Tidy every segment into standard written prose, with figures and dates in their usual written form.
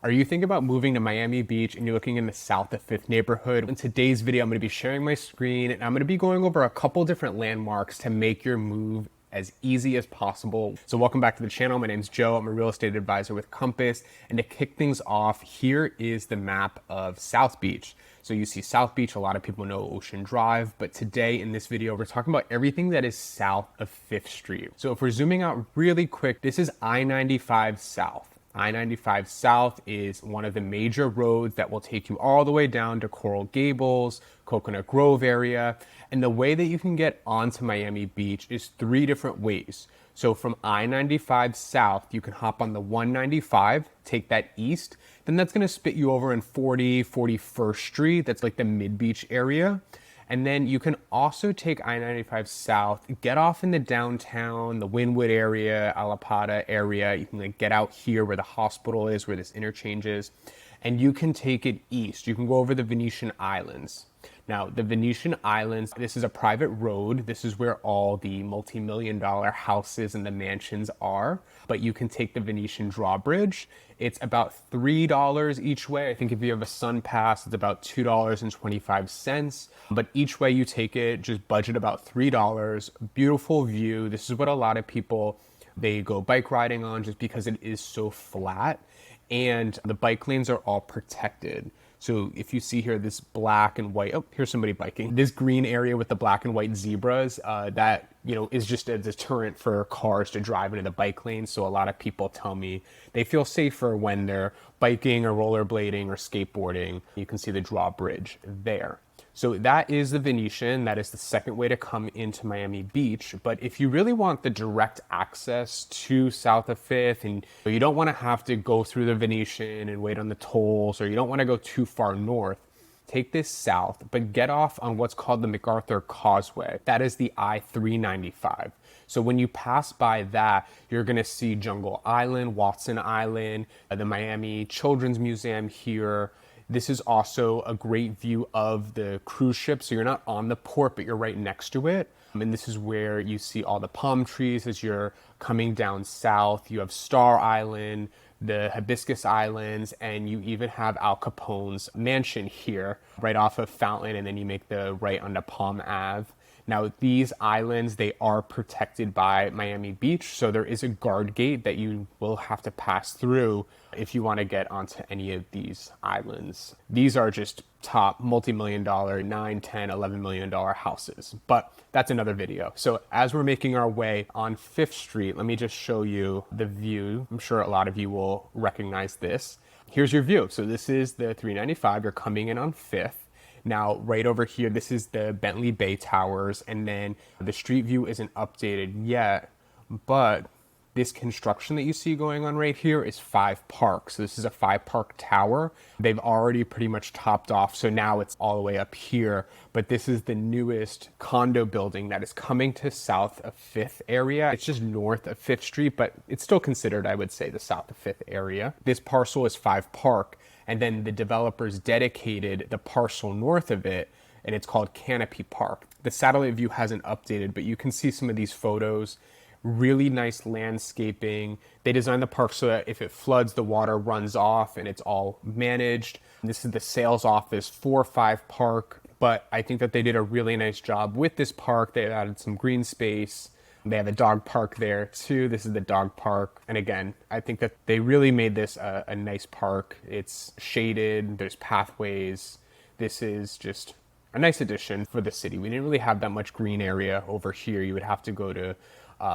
Are you thinking about moving to Miami Beach and you're looking in the South of Fifth neighborhood? In today's video, I'm going to be sharing my screen and I'm going to be going over a couple different landmarks to make your move as easy as possible. So welcome back to the channel. My name's Joe. I'm a real estate advisor with Compass. And to kick things off, here is the map of South Beach. So you see South Beach, a lot of people know Ocean Drive, but today in this video, we're talking about everything that is south of 5th Street. So if we're zooming out really quick, this is I-95 South. I-95 South is one of the major roads that will take you all the way down to Coral Gables, Coconut Grove area. And the way that you can get onto Miami Beach is 3 different ways. So from I-95 South, you can hop on the 195, take that east, then that's gonna spit you over in 41st Street. That's like the mid-beach area. And then you can also take I-95 South, get off in the downtown, the Wynwood area, Alapata area. You can like get out here where the hospital is, where this interchange is, and you can take it east. You can go over the Venetian Islands. Now, the Venetian Islands, this is a private road. This is where all the multi-million-dollar houses and the mansions are. But you can take the Venetian drawbridge. It's about $3 each way. I think if you have a Sun Pass, it's about $2.25. But each way you take it, just budget about $3. Beautiful view. This is what a lot of people, they go bike riding on just because it is so flat. And the bike lanes are all protected. So if you see here this black and white, oh, here's somebody biking. This green area with the black and white zebras, that, you know, is just a deterrent for cars to drive into the bike lane. So a lot of people tell me they feel safer when they're biking or rollerblading or skateboarding. You can see the drawbridge there. So that is the Venetian. That is the second way to come into Miami Beach. But if you really want the direct access to South of 5th and you don't want to have to go through the Venetian and wait on the tolls, or you don't want to go too far north, take this south, but get off on what's called the MacArthur Causeway. That is the I-395. So when you pass by that, you're gonna see Jungle Island, Watson Island, the Miami Children's Museum here. This is also a great view of the cruise ship. So you're not on the port, but you're right next to it. And this is where you see all the palm trees as you're coming down south. You have Star Island, the Hibiscus Islands, and you even have Al Capone's mansion here, right off of Fountain, and then you make the right onto Palm Ave. Now, these islands, they are protected by Miami Beach, so there is a guard gate that you will have to pass through if you want to get onto any of these islands. These are just top multi-million-dollar, $9, $10, $11 million houses, but that's another video. So as we're making our way on 5th Street, let me just show you the view. I'm sure a lot of you will recognize this. Here's your view. So this is the 395. You're coming in on 5th. Now, right over here, this is the Bentley Bay Towers, and then the street view isn't updated yet, but this construction that you see going on right here is 5 Park. So this is a 5 Park tower. They've already pretty much topped off, so now it's all the way up here, but this is the newest condo building that is coming to south of 5th area. It's just north of 5th Street, but it's still considered, I would say, the south of 5th area. This parcel is 5 Park. And then the developers dedicated the parcel north of it, and it's called Canopy Park. The satellite view hasn't updated, but you can see some of these photos. Really nice landscaping. They designed the park so that if it floods, the water runs off and it's all managed. This is the sales office for 5 Park, but I think that they did a really nice job with this park. They added some green space. They have a dog park there too. This is the dog park. And again, I think that they really made this a nice park. It's shaded, there's pathways. This is just a nice addition for the city. We didn't really have that much green area over here. You would have to go to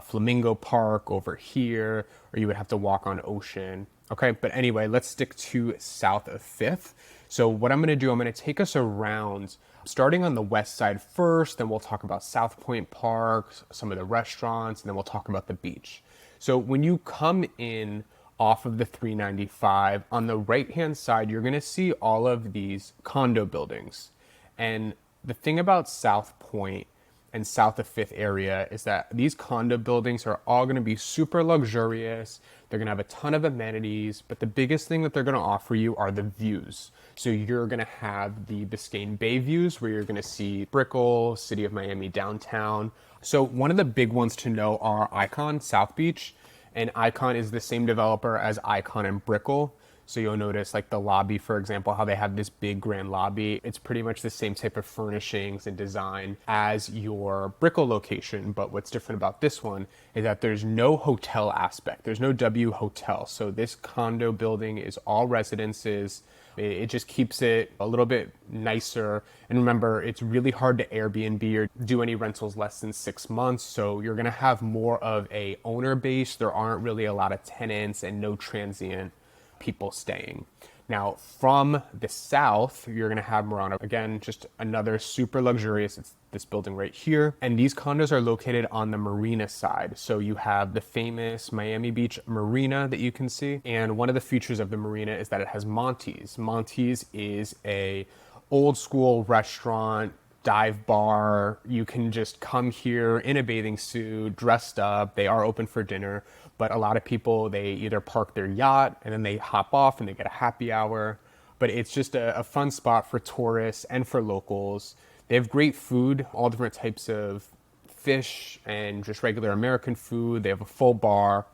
Flamingo Park over here, or you would have to walk on Ocean. Okay, but anyway, let's stick to south of 5th. So what I'm gonna do, I'm gonna take us around starting on the west side first, then we'll talk about South Point Park, some of the restaurants, and then we'll talk about the beach. So when you come in off of the 395, on the right-hand side, you're gonna see all of these condo buildings. And the thing about South Point and south of 5th area is that these condo buildings are all going to be super luxurious. They're going to have a ton of amenities, but the biggest thing that they're going to offer you are the views. So you're going to have the Biscayne Bay views where you're going to see Brickell, City of Miami downtown. So one of the big ones to know are Icon, South Beach, and Icon is the same developer as Icon and Brickell. So you'll notice like the lobby, for example, how they have this big grand lobby. It's pretty much the same type of furnishings and design as your Brickell location. But what's different about this one is that there's no hotel aspect. There's no W hotel. So this condo building is all residences. It just keeps it a little bit nicer. And remember, it's really hard to Airbnb or do any rentals less than 6 months. So you're gonna have more of a owner base. There aren't really a lot of tenants and no transient people staying. Now, from the south, you're gonna have Murano. Again, just another super luxurious, it's this building right here. And these condos are located on the Marina side. So you have the famous Miami Beach Marina that you can see. And one of the features of the Marina is that it has Monty's. Monty's is a old school restaurant, dive bar. You can just come here in a bathing suit, dressed up. They are open for dinner, but a lot of people, they either park their yacht and then they hop off and they get a happy hour. But it's just a fun spot for tourists and for locals. They have great food, all different types of fish and just regular American food. They have a full bar.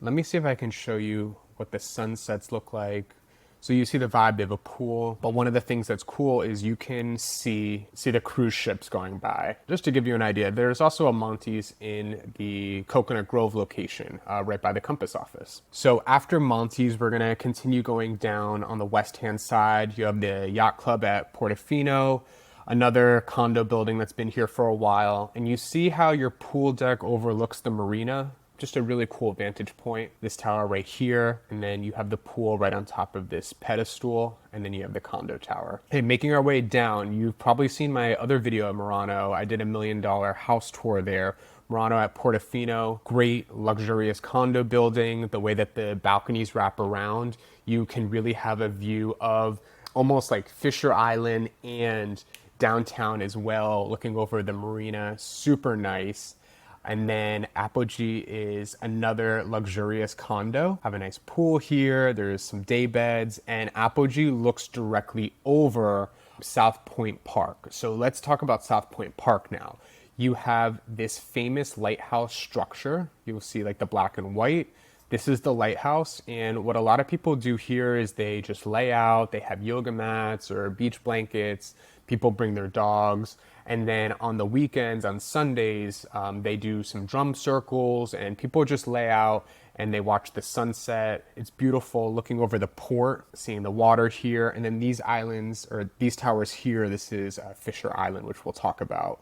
Let me see if I can show you what the sunsets look like. So you see the vibe, they have a pool, but one of the things that's cool is you can see the cruise ships going by. Just to give you an idea, there's also a Monty's in the Coconut Grove location, right by the Compass office. So after Monty's, we're gonna continue going down on the west-hand side. You have the Yacht Club at Portofino, another condo building that's been here for a while. And you see how your pool deck overlooks the marina. Just a really cool vantage point. This tower right here, and then you have the pool right on top of this pedestal, and then you have the condo tower. Hey, making our way down, you've probably seen my other video at Murano. I did $1 million house tour there. Murano at Portofino, great luxurious condo building. The way that the balconies wrap around, you can really have a view of almost like Fisher Island and downtown as well, looking over the marina, super nice. And then Apogee is another luxurious condo. Have a nice pool here. There's some day beds, and Apogee looks directly over South Pointe Park. So let's talk about South Pointe Park now. You have this famous lighthouse structure. You'll see like the black and white. This is the lighthouse, and what a lot of people do here is they just lay out, they have yoga mats or beach blankets, people bring their dogs, and then on the weekends, on Sundays, they do some drum circles, and people just lay out and they watch the sunset. It's beautiful, looking over the port, seeing the water here, and then these islands, or these towers here, this is Fisher Island, which we'll talk about.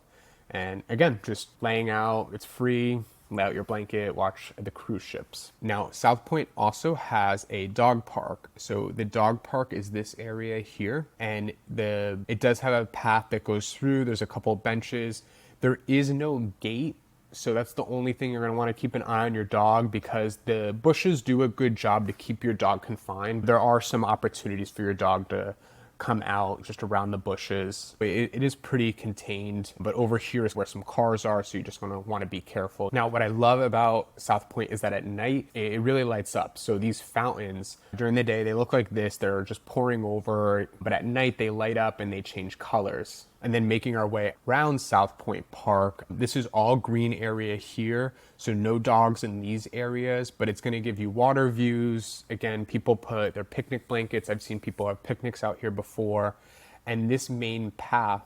And again, just laying out, it's free. Lay out your blanket, watch the cruise ships. Now, South Pointe also has a dog park. So the dog park is this area here, and it does have a path that goes through. There's a couple benches. There is no gate, so that's the only thing you're gonna wanna keep an eye on your dog, because the bushes do a good job to keep your dog confined. There are some opportunities for your dog to come out just around the bushes. It is pretty contained, but over here is where some cars are, so you just want to be careful. Now, what I love about South Pointe is that at night, it really lights up. So these fountains, during the day, they look like this. They're just pouring over, but at night, they light up and they change colors. And then making our way around South Pointe Park, this is all green area here, so no dogs in these areas, but it's gonna give you water views. Again, people put their picnic blankets. I've seen people have picnics out here before. And this main path,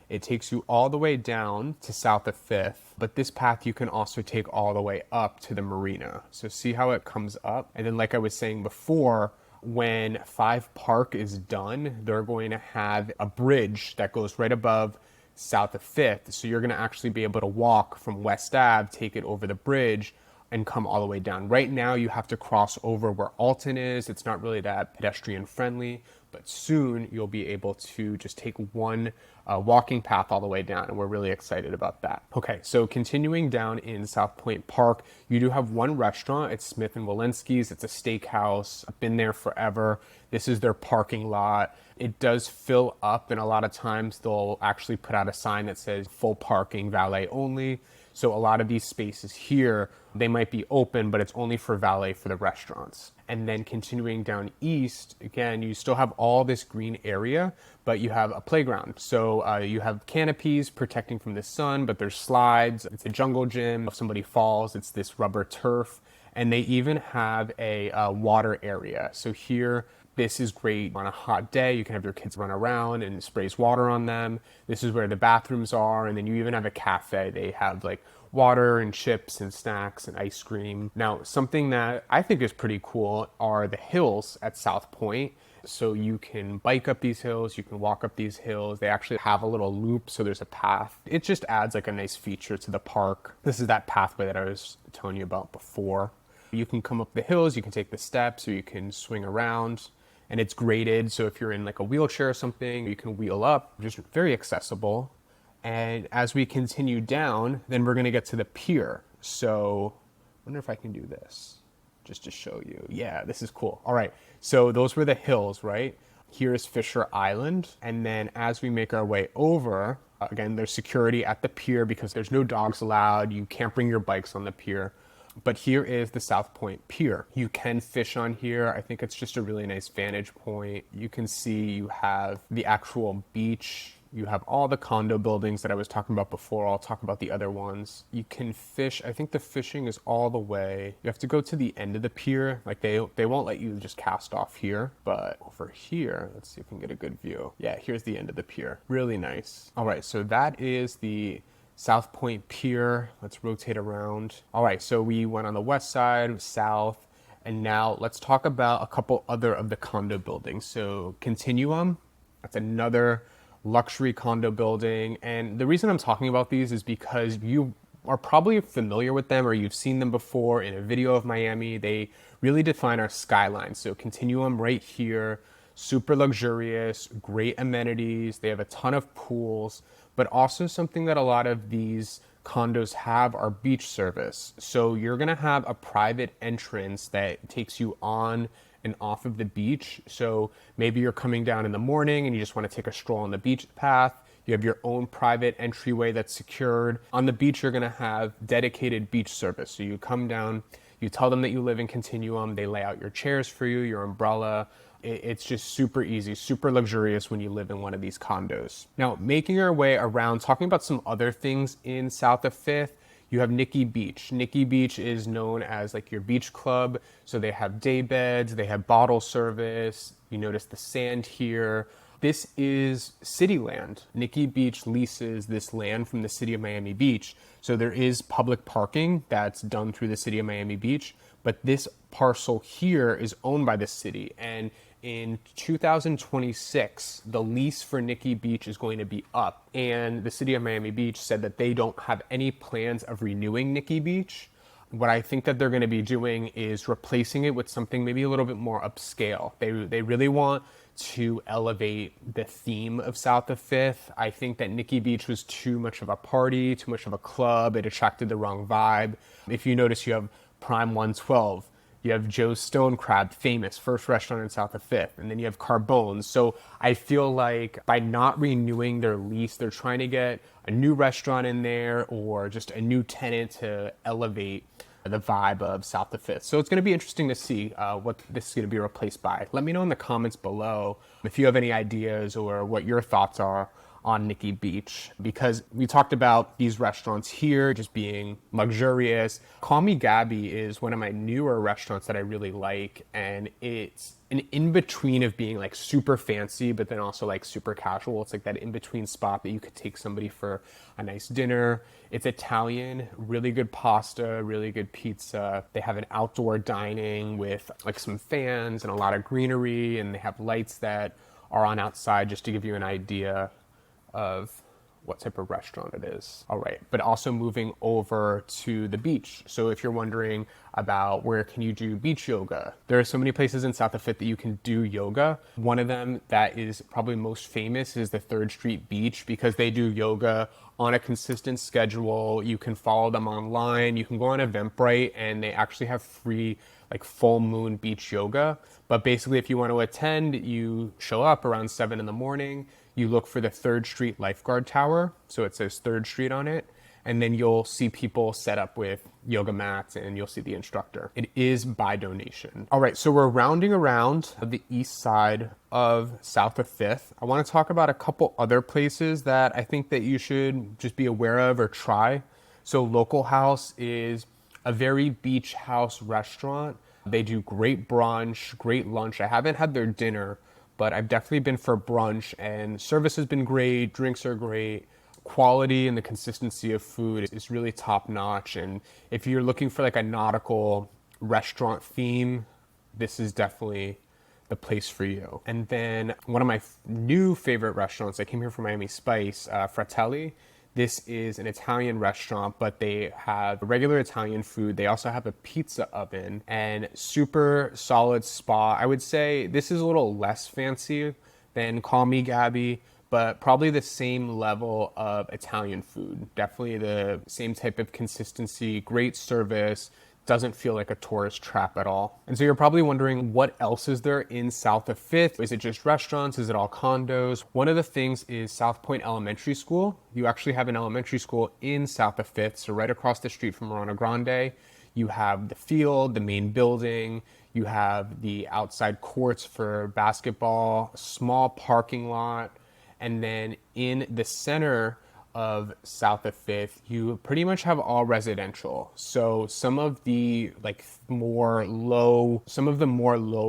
it takes you all the way down to south of 5th, but this path you can also take all the way up to the marina. So see how it comes up? And then like I was saying before, when 5 Park is done, they're going to have a bridge that goes right above south of 5th. So you're going to actually be able to walk from West Ave, take it over the bridge, and come all the way down. Right now, you have to cross over where Alton is. It's not really that pedestrian friendly, but soon you'll be able to just take one walking path all the way down, and we're really excited about that. Okay, so continuing down in South Pointe Park, you do have one restaurant. It's Smith & Wollensky's. It's a steakhouse. I've been there forever. This is their parking lot. It does fill up, and a lot of times they'll actually put out a sign that says full parking, valet only. So a lot of these spaces here, they might be open, but it's only for valet for the restaurants. And then continuing down east, again, you still have all this green area, but you have a playground. So you have canopies protecting from the sun, but there's slides. It's a jungle gym. If somebody falls, it's this rubber turf. And they even have a water area. So here, This is great on a hot day. You can have your kids run around and it sprays water on them. This is where the bathrooms are. And then you even have a cafe. They have like water and chips and snacks and ice cream. Now, something that I think is pretty cool are the hills at South Point. So you can bike up these hills, you can walk up these hills. They actually have a little loop, so there's a path. It just adds like a nice feature to the park. This is that pathway that I was telling you about before. You can come up the hills, you can take the steps, or you can swing around. And it's graded, so if you're in like a wheelchair or something, you can wheel up. Just very accessible. And as we continue down, then we're gonna get to the pier. So I wonder if I can do this just to show you. Yeah, this is cool. All right, so those were the hills, right? Here is Fisher Island. And then as we make our way over, again, there's security at the pier because there's no dogs allowed. You can't bring your bikes on the pier. But here is the South Point Pier. You can fish on here. I think it's just a really nice vantage point. You can see you have the actual beach. You have all the condo buildings that I was talking about before. I'll talk about the other ones. You can fish. I think the fishing is all the way. You have to go to the end of the pier. Like they won't let you just cast off here. But over here, let's see if we can get a good view. Yeah, here's the end of the pier. Really nice. All right, so that is the South Point Pier. Let's rotate around. All right, so we went on the west side, south, and now let's talk about a couple other of the condo buildings. So Continuum, that's another luxury condo building. And the reason I'm talking about these is because you are probably familiar with them or you've seen them before in a video of Miami. They really define our skyline. So Continuum right here, super luxurious, great amenities. They have a ton of pools, but also something that a lot of these condos have are beach service. So you're gonna have a private entrance that takes you on and off of the beach. So maybe you're coming down in the morning and you just want to take a stroll on the beach path. You have your own private entryway that's secured. On the beach, you're gonna have dedicated beach service. So you come down, you tell them that you live in Continuum, they lay out your chairs for you, your umbrella. It's just super easy, super luxurious when you live in one of these condos. Now, making our way around, talking about some other things in South of 5th, you have Nikki Beach. Nikki Beach is known as like your beach club. So they have day beds, they have bottle service. You notice the sand here. This is city land. Nikki Beach leases this land from the city of Miami Beach. So there is public parking that's done through the city of Miami Beach, but this parcel here is owned by the city. And in 2026, the lease for Nikki Beach is going to be up. And the city of Miami Beach said that they don't have any plans of renewing Nikki Beach. What I think that they're going to be doing is replacing it with something maybe a little bit more upscale. They really want to elevate the theme of South of 5th. I think that Nikki Beach was too much of a party, too much of a club. It attracted the wrong vibe. If you notice, you have Prime 112. You have Joe's Stone Crab, famous, first restaurant in South of 5th. And then you have Carbone's. So I feel like by not renewing their lease, they're trying to get a new restaurant in there or just a new tenant to elevate the vibe of South of 5th. So it's going to be interesting to see what this is going to be replaced by. Let me know in the comments below if you have any ideas or what your thoughts are on Nikki Beach, because we talked about these restaurants here just being luxurious. Call Me Gaby is one of my newer restaurants that I really like, and it's an in-between of being like super fancy but then also like super casual. It's like that in-between spot that you could take somebody for a nice dinner. It's Italian, really good pasta, really good pizza. They have an outdoor dining with like some fans and a lot of greenery, and they have lights that are on outside just to give you an idea of what type of restaurant it is. All right, but also moving over to the beach. So if you're wondering about where can you do beach yoga, there are so many places in South of 5th that you can do yoga. One of them that is probably most famous is the 3rd Street Beach, because they do yoga on a consistent schedule. You can follow them online. You can go on Eventbrite, and they actually have free like full moon beach yoga. But basically, if you want to attend, you show up around 7 in the morning. You look for the 3rd Street Lifeguard Tower, so it says 3rd Street on it, and then you'll see people set up with yoga mats and you'll see the instructor. It is by donation. All right, so we're rounding around the east side of South of 5th. I want to talk about a couple other places that I think that you should just be aware of or try. So Local House is a very beach house restaurant They do great brunch, great lunch. I haven't had their dinner, but I've definitely been for brunch, and service has been great, drinks are great. Quality and the consistency of food is really top notch. And if you're looking for like a nautical restaurant theme, this is definitely the place for you. And then one of my new favorite restaurants, I came here from Miami Spice, Fratelli. This is an Italian restaurant, but they have regular Italian food. They also have a pizza oven and super solid spa. I would say this is a little less fancy than Call Me Gaby, but probably the same level of Italian food. Definitely the same type of consistency, great service, doesn't feel like a tourist trap at all. And so you're probably wondering, what else is there in south of 5th? Is it just restaurants? Is it all condos? One of the things is South Pointe Elementary School. You actually have an elementary school in south of 5th, so right across the street from Murano Grande. You have the field, the main building, you have the outside courts for basketball, a small parking lot, and then in the center of south of 5th, you pretty much have all residential. So some of the more low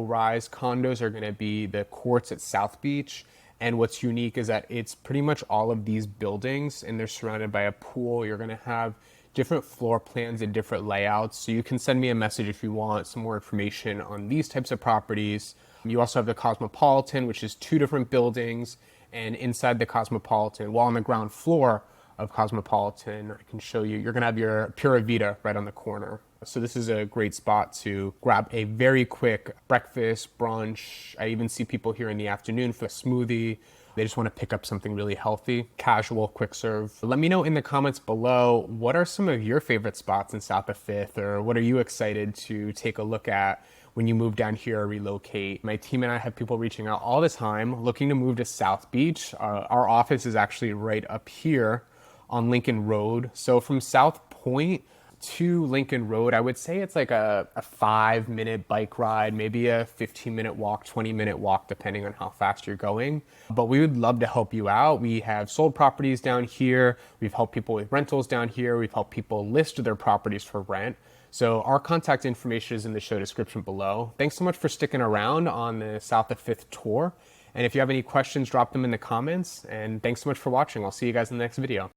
rise condos are going to be the courts at South Beach. And what's unique is that it's pretty much all of these buildings, and they're surrounded by a pool. You're going to have different floor plans and different layouts. So you can send me a message if you want some more information on these types of properties. You also have the Cosmopolitan, which is 2 different buildings. And inside the Cosmopolitan, well, on the ground floor of Cosmopolitan, I can show you, you're gonna have your Pura Vida right on the corner. So this is a great spot to grab a very quick breakfast, brunch. I even see people here in the afternoon for a smoothie. They just want to pick up something really healthy, casual, quick serve. Let me know in the comments below, what are some of your favorite spots in south of 5th, or what are you excited to take a look at when you move down here or relocate? My team and I have people reaching out all the time looking to move to South Beach. Our office is actually right up here on Lincoln Road. So from South Point to Lincoln Road, I would say it's like a 5-minute bike ride, maybe a 15-minute walk, 20-minute walk, depending on how fast you're going. But we would love to help you out. We have sold properties down here. We've helped people with rentals down here. We've helped people list their properties for rent. So our contact information is in the show description below. Thanks so much for sticking around on the South of 5th tour. And if you have any questions, drop them in the comments. And thanks so much for watching. I'll see you guys in the next video.